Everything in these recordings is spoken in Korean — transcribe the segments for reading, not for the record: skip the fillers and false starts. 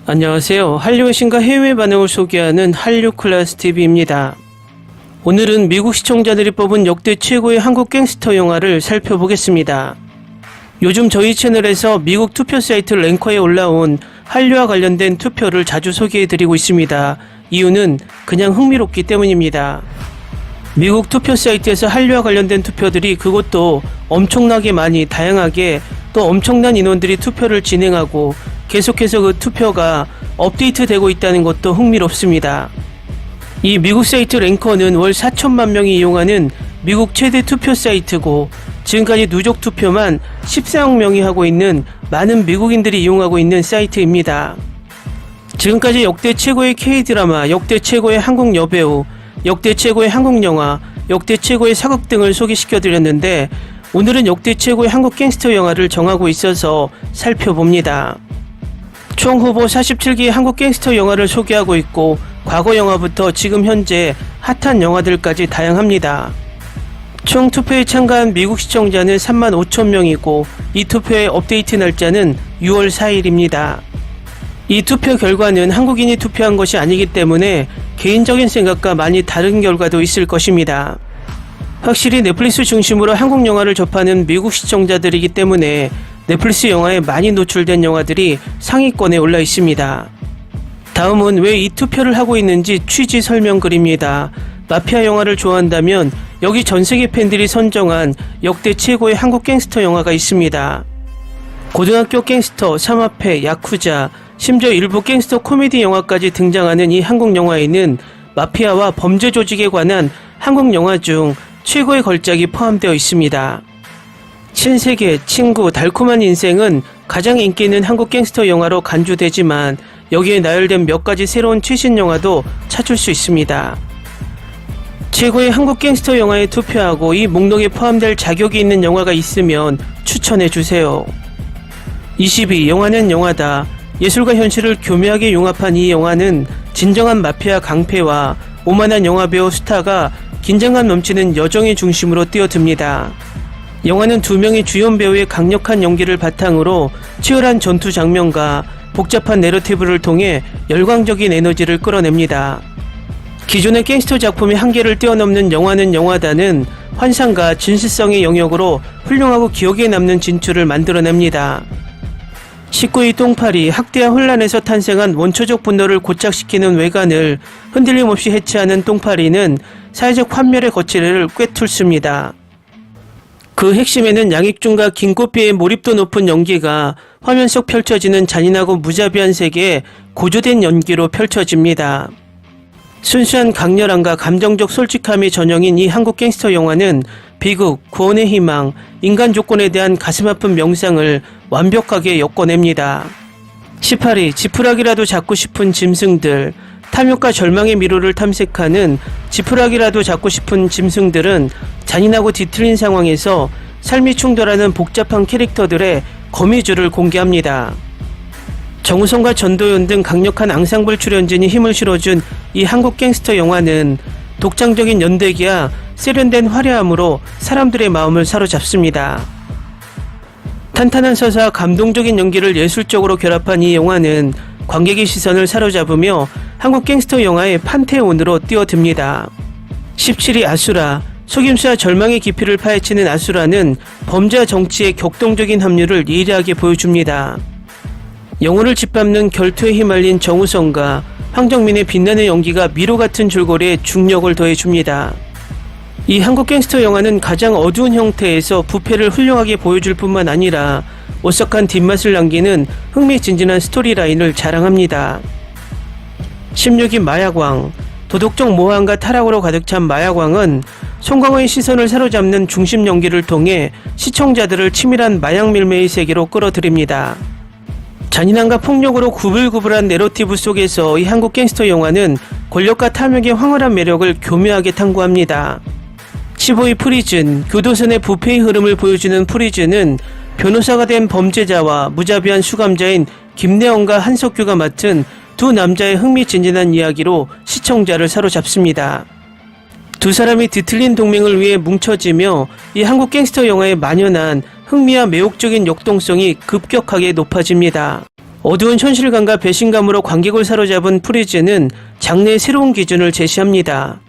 안녕하세요. 한류의 신과 해외 반응을 소개하는 한류클래스TV입니다. 오늘은 미국 시청자들이 뽑은 역대 최고의 한국 갱스터 영화를 살펴보겠습니다. 요즘 저희 채널에서 미국 투표 사이트 랭커에 올라온 한류와 관련된 투표를 자주 소개해드리고 있습니다. 이유는 그냥 흥미롭기 때문입니다. 미국 투표 사이트에서 한류와 관련된 투표들이 그것도 엄청나게 많이 다양하게 또 엄청난 인원들이 투표를 진행하고 계속해서 그 투표가 업데이트되고 있다는 것도 흥미롭습니다. 이 미국 사이트 랭커는 월 4천만 명이 이용하는 미국 최대 투표 사이트고 지금까지 누적 투표만 14억 명이 하고 있는 많은 미국인들이 이용하고 있는 사이트입니다. 지금까지 역대 최고의 K-드라마, 역대 최고의 한국 여배우, 역대 최고의 한국 영화, 역대 최고의 사극 등을 소개시켜드렸는데 오늘은 역대 최고의 한국 갱스터 영화를 정하고 있어서 살펴봅니다. 총 후보 47개의 한국 갱스터 영화를 소개하고 있고 과거 영화부터 지금 현재 핫한 영화들까지 다양합니다. 총 투표에 참가한 미국 시청자는 35,000명이고 이 투표의 업데이트 날짜는 6월 4일입니다. 이 투표 결과는 한국인이 투표한 것이 아니기 때문에 개인적인 생각과 많이 다른 결과도 있을 것입니다. 확실히 넷플릭스 중심으로 한국 영화를 접하는 미국 시청자들이기 때문에 넷플릭스 영화에 많이 노출된 영화들이 상위권에 올라 있습니다. 다음은 왜 이 투표를 하고 있는지 취지 설명글입니다. 마피아 영화를 좋아한다면 여기 전세계 팬들이 선정한 역대 최고의 한국 갱스터 영화가 있습니다. 고등학교 갱스터, 삼합회, 야쿠자, 심지어 일부 갱스터 코미디 영화까지 등장하는 이 한국 영화에는 마피아와 범죄 조직에 관한 한국 영화 중 최고의 걸작이 포함되어 있습니다. 신세계, 친구, 달콤한 인생은 가장 인기 있는 한국 갱스터 영화로 간주되지만 여기에 나열된 몇 가지 새로운 최신 영화도 찾을 수 있습니다. 최고의 한국 갱스터 영화에 투표하고 이 목록에 포함될 자격이 있는 영화가 있으면 추천해주세요. 22. 영화는 영화다. 예술과 현실을 교묘하게 융합한 이 영화는 진정한 마피아 강패와 오만한 영화배우 스타가 긴장감 넘치는 여정의 중심으로 뛰어듭니다. 영화는 두 명의 주연 배우의 강력한 연기를 바탕으로 치열한 전투 장면과 복잡한 내러티브를 통해 열광적인 에너지를 끌어냅니다. 기존의 갱스터 작품의 한계를 뛰어넘는 영화는 영화다는 환상과 진실성의 영역으로 훌륭하고 기억에 남는 진출을 만들어냅니다. 19위 똥파리, 학대와 혼란에서 탄생한 원초적 분노를 고착시키는 외관을 흔들림 없이 해체하는 똥파리는 사회적 환멸의 거칠애를 꿰뚫습니다. 그 핵심에는 양익준과 김꽃비의 몰입도 높은 연기가 화면 속 펼쳐지는 잔인하고 무자비한 세계에 고조된 연기로 펼쳐집니다. 순수한 강렬함과 감정적 솔직함이 전형인 이 한국 갱스터 영화는 비극, 구원의 희망, 인간 조건에 대한 가슴 아픈 명상을 완벽하게 엮어냅니다. 18위 지푸라기라도 잡고 싶은 짐승들. 탐욕과 절망의 미로를 탐색하는 지푸라기라도 잡고 싶은 짐승들은 잔인하고 뒤틀린 상황에서 삶이 충돌하는 복잡한 캐릭터들의 거미줄을 공개합니다. 정우성과 전도연 등 강력한 앙상블 출연진이 힘을 실어준 이 한국 갱스터 영화는 독창적인 연대기와 세련된 화려함으로 사람들의 마음을 사로잡습니다. 탄탄한 서사와 감동적인 연기를 예술적으로 결합한 이 영화는 관객의 시선을 사로잡으며 한국 갱스터 영화의 판테온으로 뛰어듭니다. 17위 아수라. 속임수와 절망의 깊이를 파헤치는 아수라는 범죄와 정치의 격동적인 합류를 예리하게 보여줍니다. 영혼을 짓밟는 결투에 휘말린 정우성과 황정민의 빛나는 연기가 미로 같은 줄거리에 중력을 더해줍니다. 이 한국 갱스터 영화는 가장 어두운 형태에서 부패를 훌륭하게 보여줄 뿐만 아니라 오싹한 뒷맛을 남기는 흥미진진한 스토리라인을 자랑합니다. 16위 마약왕. 도덕적 모함과 타락으로 가득 찬 마약왕은 송강호의 시선을 사로잡는 중심 연기를 통해 시청자들을 치밀한 마약 밀매의 세계로 끌어들입니다. 잔인함과 폭력으로 구불구불한 내러티브 속에서 이 한국 갱스터 영화는 권력과 탐욕의 황홀한 매력을 교묘하게 탐구합니다. 15위 프리즌. 교도선의 부패의 흐름을 보여주는 프리즌은 변호사가 된 범죄자와 무자비한 수감자인 김내원과 한석규가 맡은 두 남자의 흥미진진한 이야기로 시청자를 사로잡습니다. 두 사람이 뒤틀린 동맹을 위해 뭉쳐지며 이 한국 갱스터 영화에 만연한 흥미와 매혹적인 역동성이 급격하게 높아집니다. 어두운 현실감과 배신감으로 관객을 사로잡은 프리즈는 장르의 새로운 기준을 제시합니다.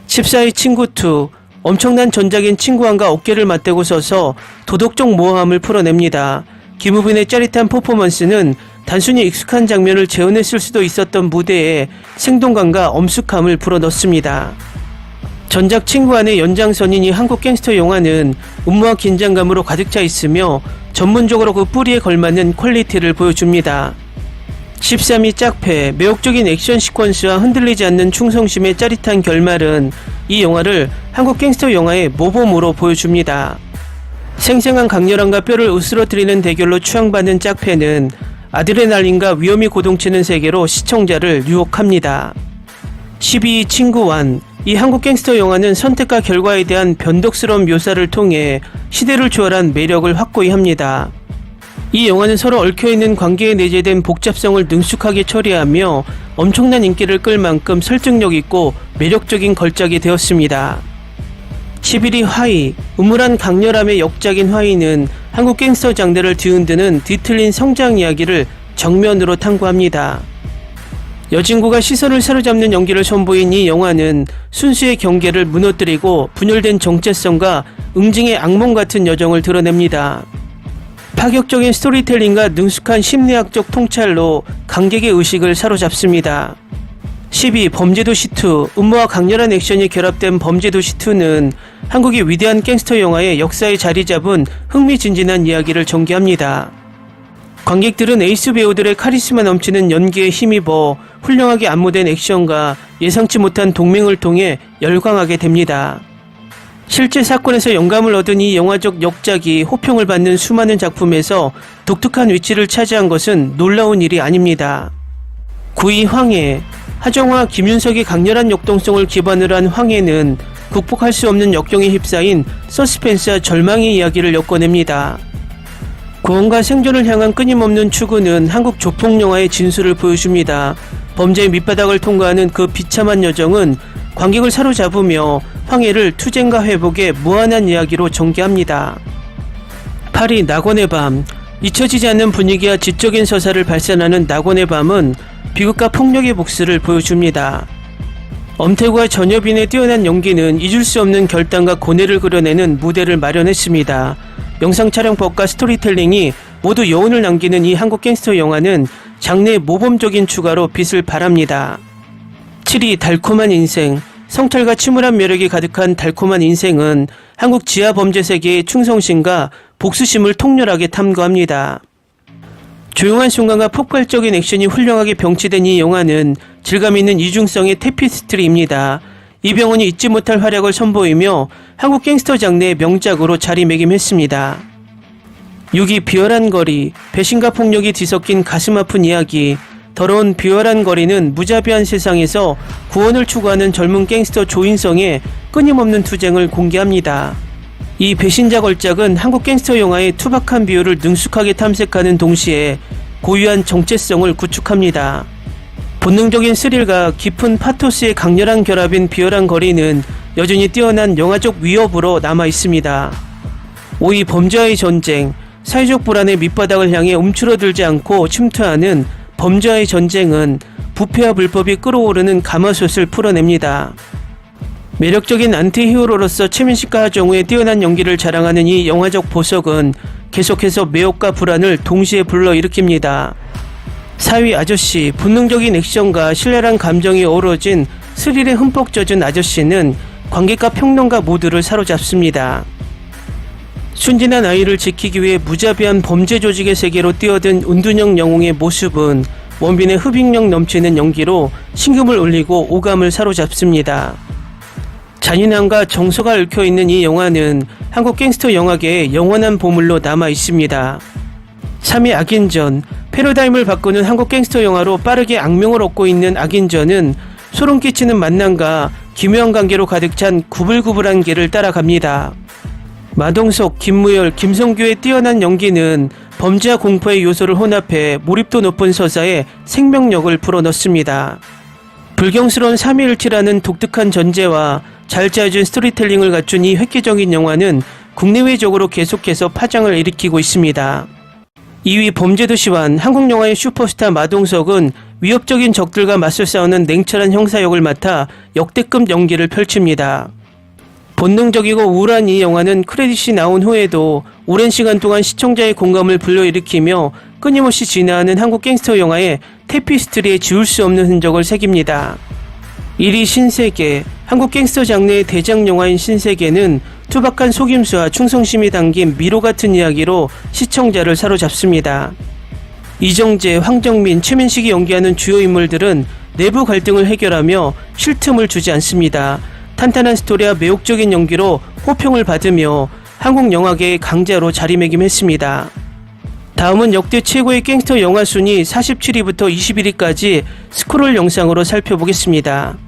14위 친구2, 엄청난 전작인 친구왕과 어깨를 맞대고 서서 도덕적 모호함을 풀어냅니다. 김우빈의 짜릿한 퍼포먼스는 단순히 익숙한 장면을 재현했을 수도 있었던 무대에 생동감과 엄숙함을 불어넣습니다. 전작 친구안의 연장선인 이 한국 갱스터 영화는 음모와 긴장감으로 가득 차 있으며 전문적으로 그 뿌리에 걸맞는 퀄리티를 보여줍니다. 13위 짝패, 매혹적인 액션 시퀀스와 흔들리지 않는 충성심의 짜릿한 결말은 이 영화를 한국 갱스터 영화의 모범으로 보여줍니다. 생생한 강렬함과 뼈를 으스러뜨리는 대결로 추앙받는 짝패는 아드레날린과 위험이 고동치는 세계로 시청자를 유혹합니다. 12위 친구완, 이 한국 갱스터 영화는 선택과 결과에 대한 변덕스러운 묘사를 통해 시대를 초월한 매력을 확고히 합니다. 이 영화는 서로 얽혀있는 관계에 내재된 복잡성을 능숙하게 처리하며 엄청난 인기를 끌 만큼 설득력 있고 매력적인 걸작이 되었습니다. 11위 화이, 음울한 강렬함의 역작인 화이는 한국 갱스터 장르를 뒤흔드는 뒤틀린 성장 이야기를 정면으로 탐구합니다. 여진구가 시선을 사로잡는 연기를 선보인 이 영화는 순수의 경계를 무너뜨리고 분열된 정체성과 응징의 악몽 같은 여정을 드러냅니다. 파격적인 스토리텔링과 능숙한 심리학적 통찰로 관객의 의식을 사로잡습니다. 12. 범죄도시2, 음모와 강렬한 액션이 결합된 범죄도시2는 한국의 위대한 갱스터 영화의 역사에 자리 잡은 흥미진진한 이야기를 전개합니다. 관객들은 에이스 배우들의 카리스마 넘치는 연기에 힘입어 훌륭하게 안무된 액션과 예상치 못한 동맹을 통해 열광하게 됩니다. 실제 사건에서 영감을 얻은 이 영화적 역작이 호평을 받는 수많은 작품에서 독특한 위치를 차지한 것은 놀라운 일이 아닙니다. 9위 황해, 하정우와 김윤석의 강렬한 역동성을 기반으로 한 황해는 극복할 수 없는 역경에 휩싸인 서스펜스와 절망의 이야기를 엮어냅니다. 구원과 생존을 향한 끊임없는 추구는 한국 조폭영화의 진수를 보여줍니다. 범죄의 밑바닥을 통과하는 그 비참한 여정은 관객을 사로잡으며 황해를 투쟁과 회복의 무한한 이야기로 전개합니다. 8위 낙원의 밤, 잊혀지지 않는 분위기와 지적인 서사를 발산하는 낙원의 밤은 비극과 폭력의 복수를 보여줍니다. 엄태구와 전여빈의 뛰어난 연기는 잊을 수 없는 결단과 고뇌를 그려내는 무대를 마련했습니다. 영상촬영법과 스토리텔링이 모두 여운을 남기는 이 한국 갱스터 영화는 장르의 모범적인 추가로 빛을 발합니다. 7위 달콤한 인생, 성찰과 침울한 매력이 가득한 달콤한 인생은 한국 지하 범죄 세계의 충성심과 복수심을 통렬하게 탐구합니다. 조용한 순간과 폭발적인 액션이 훌륭하게 병치된 이 영화는 질감 있는 이중성의 테피스트리입니다. 이병헌이 잊지 못할 활약을 선보이며 한국 갱스터 장르의 명작으로 자리매김했습니다. 6위 비열한 거리, 배신과 폭력이 뒤섞인 가슴 아픈 이야기. 더러운 비열한 거리는 무자비한 세상에서 구원을 추구하는 젊은 갱스터 조인성의 끊임없는 투쟁을 공개합니다. 이 배신자 걸작은 한국 갱스터 영화의 투박한 비율을 능숙하게 탐색하는 동시에 고유한 정체성을 구축합니다. 본능적인 스릴과 깊은 파토스의 강렬한 결합인 비열한 거리는 여전히 뛰어난 영화적 위협으로 남아있습니다. 5위 범죄와의 전쟁, 사회적 불안의 밑바닥을 향해 움츠러들지 않고 침투하는 범죄와의 전쟁은 부패와 불법이 끓어오르는 가마솥을 풀어냅니다. 매력적인 안티히어로로서 최민식과 하정우의 뛰어난 연기를 자랑하는 이 영화적 보석은 계속해서 매혹과 불안을 동시에 불러일으킵니다. 4위 아저씨, 본능적인 액션과 신랄한 감정이 어우러진 스릴에 흠뻑 젖은 아저씨는 관객과 평론가 모두를 사로잡습니다. 순진한 아이를 지키기 위해 무자비한 범죄 조직의 세계로 뛰어든 운둔형 영웅의 모습은 원빈의 흡입력 넘치는 연기로 심금을 울리고 오감을 사로잡습니다. 잔인함과 정서가 얽혀있는 이 영화는 한국 갱스터 영화계의 영원한 보물로 남아있습니다. 3위 악인전, 패러다임을 바꾸는 한국 갱스터 영화로 빠르게 악명을 얻고 있는 악인전은 소름 끼치는 만남과 기묘한 관계로 가득 찬 구불구불한 길을 따라갑니다. 마동석, 김무열, 김성규의 뛰어난 연기는 범죄와 공포의 요소를 혼합해 몰입도 높은 서사에 생명력을 불어넣습니다. 불경스러운 삼위일체라는 독특한 전제와 잘 짜여진 스토리텔링을 갖춘 이 획기적인 영화는 국내외적으로 계속해서 파장을 일으키고 있습니다. 2위 범죄도시환, 한국 영화의 슈퍼스타 마동석은 위협적인 적들과 맞서 싸우는 냉철한 형사 역을 맡아 역대급 연기를 펼칩니다. 본능적이고 우울한 이 영화는 크레딧이 나온 후에도 오랜 시간 동안 시청자의 공감을 불러일으키며 끊임없이 진화하는 한국 갱스터 영화의 테피스트리에 지울 수 없는 흔적을 새깁니다. 1위 신세계, 한국 갱스터 장르의 대장 영화인 신세계는 투박한 속임수와 충성심이 담긴 미로 같은 이야기로 시청자를 사로잡습니다. 이정재, 황정민, 최민식이 연기하는 주요 인물들은 내부 갈등을 해결하며 쉴 틈을 주지 않습니다. 탄탄한 스토리와 매혹적인 연기로 호평을 받으며 한국 영화계의 강자로 자리매김했습니다. 다음은 역대 최고의 갱스터 영화 순위 47위부터 21위까지 스크롤 영상으로 살펴보겠습니다.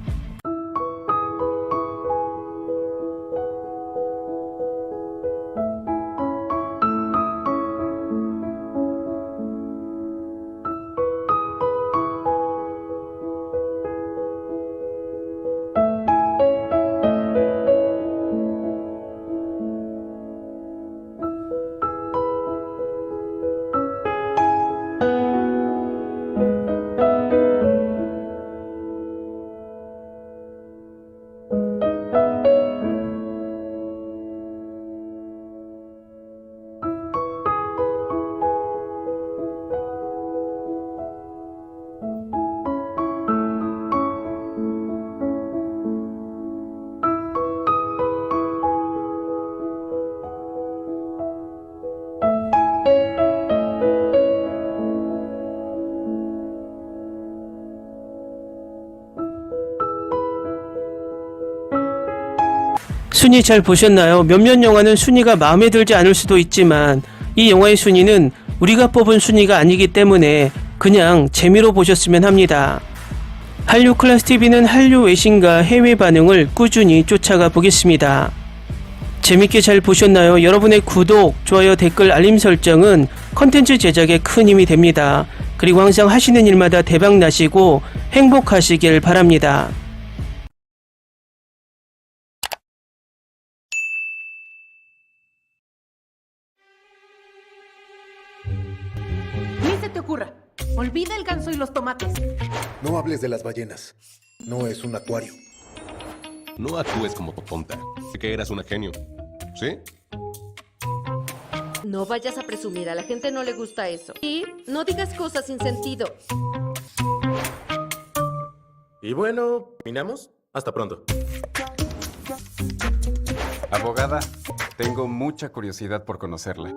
순위 잘 보셨나요? 몇몇 영화는 순위가 마음에 들지 않을 수도 있지만 이 영화의 순위는 우리가 뽑은 순위가 아니기 때문에 그냥 재미로 보셨으면 합니다. 한류 클래스TV는 한류 외신과 해외 반응을 꾸준히 쫓아가 보겠습니다. 재밌게 잘 보셨나요? 여러분의 구독, 좋아요, 댓글, 알림 설정은 컨텐츠 제작에 큰 힘이 됩니다. 그리고 항상 하시는 일마다 대박 나시고 행복하시길 바랍니다. Ni se te ocurra. Olvida el ganso y los tomates. No hables de las ballenas. No es un acuario. No actúes como tonta. Sé que eras una genio. ¿Sí? No vayas a presumir, a la gente no le gusta eso. Y no digas cosas sin sentido. Y bueno, ¿terminamos? Hasta pronto. Abogada, tengo mucha curiosidad por conocerla.